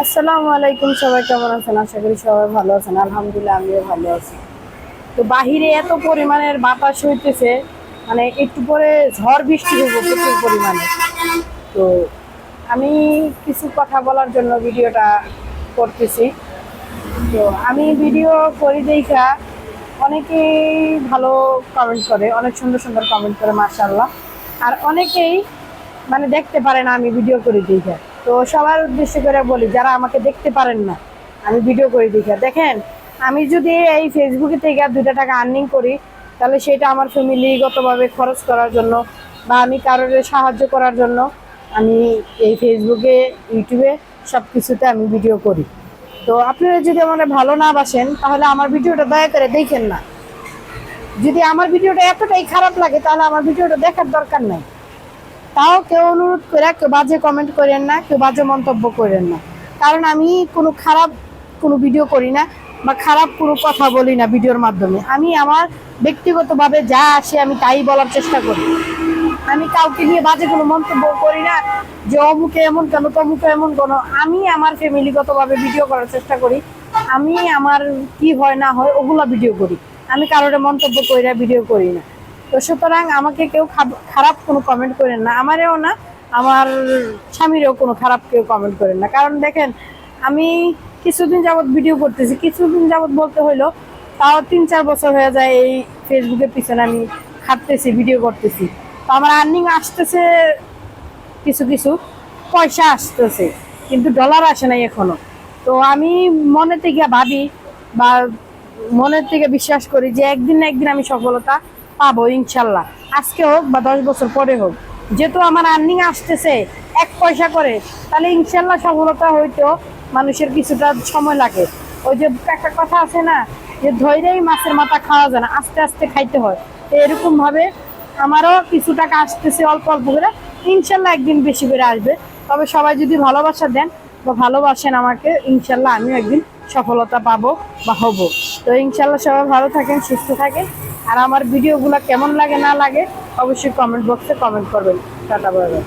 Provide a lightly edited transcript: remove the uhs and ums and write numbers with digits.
আসসালামু আলাইকুম, সবাই কেমন আছেন? আশা করি সবাই ভালো আছেন। আলহামদুলিল্লাহ, আমিও ভালো আছি। তো বাহিরে এত পরিমাণের বাতাস হইতেছে, মানে একটু পরে ঝড় বৃষ্টি হইব প্রচুর পরিমাণে। তো আমি কিছু কথা বলার জন্য ভিডিওটা করতেছি। তো আমি ভিডিও করি দেখা অনেকেই ভালো কমেন্ট করে, অনেক সুন্দর সুন্দর কমেন্ট করে, মাশাআল্লাহ। আর অনেকেই মানে দেখতে পারে না আমি ভিডিও করি দেখা। তো সবার উদ্দেশ্য করে বলি, যারা আমাকে দেখতে পারেন না আমি ভিডিও করি দেখা, দেখেন আমি যদি এই ফেসবুকে থেকে 2 টাকা আর্নিং করি, তাহলে সেটা আমার ফ্যামিলিগতভাবে খরচ করার জন্য বা আমি কারোর সাহায্য করার জন্য আমি এই ফেসবুকে, ইউটিউবে সব কিছুতে আমি ভিডিও করি। তো আপনারা যদি আমার ভালো না বাসেন, তাহলে আমার ভিডিওটা দয়া করে দেখেন না। যদি আমার ভিডিওটা এতটাই খারাপ লাগে, তাহলে আমার ভিডিওটা দেখার দরকার নাই। তাও কেউ অনুরোধ করে কেউ বাজে কমেন্ট করেন না, কেউ বাজে মন্তব্য করেন না। কারণ আমি কোনো খারাপ কোনো ভিডিও করি না বা খারাপ কোনো কথা বলি না ভিডিওর মাধ্যমে। আমি আমার ব্যক্তিগতভাবে যা আসে আমি তাই বলার চেষ্টা করি। আমি কাউকে নিয়ে বাজে কোনো মন্তব্য করি না যে অমুকে এমন কেন, তমুকে এমন কেন। আমি আমার ফ্যামিলিগতভাবে ভিডিও করার চেষ্টা করি। আমি আমার কি হয় না হয় ওগুলো ভিডিও করি। আমি কারোর মন্তব্য করি না, ভিডিও করি না। তো সুতরাং আমাকে কেউ খারাপ কোনো কমেন্ট করেন না, আমারও না, আমার স্বামীরও কোনো খারাপ কেউ কমেন্ট করেন না। কারণ দেখেন, আমি কিছুদিন যাবৎ ভিডিও করতেছি, কিছুদিন যাবৎ বলতে হইলো তাও 3-4 বছর হয়ে যায় এই ফেসবুকের পিছনে আমি খাটতেছি, ভিডিও করতেছি। তো আমার আর্নিং আসতেছে, কিছু কিছু পয়সা আসতেছে, কিন্তু ডলার আসে নাই এখনো। তো আমি মনে থেকে ভাবি বা মনের থেকে বিশ্বাস করি যে একদিন না একদিন আমি সফলতা পাবো ইনশাল্লাহ। আজকে হোক বা 10 বছর পরে হোক, যেহেতু আমার আর্নিং আসতেছে 1 পয়সা করে, তাহলে ইনশাল্লাহ সফলতা হইতেও মানুষের কিছুটা সময় লাগে। ওই যে একটা কথা আছে না, যে ধৈর্যই মাছের মাথা খাওয়া যায় না, আস্তে আস্তে খাইতে হয়। তো এরকম ভাবে আমারও কিছু টাকা আসতেছে অল্প অল্প করে, ইনশাল্লাহ একদিন বেশি করে আসবে। তবে সবাই যদি ভালোবাসা দেন বা ভালোবাসেন আমাকে, ইনশাল্লাহ আমিও একদিন সফলতা পাবো বা হব। তো ইনশাল্লাহ সবাই ভালো থাকেন, সুস্থ থাকেন। আর আমার ভিডিওগুলো কেমন লাগে না লাগে অবশ্যই কমেন্ট বক্সে কমেন্ট করবেন। Tata, bye bye.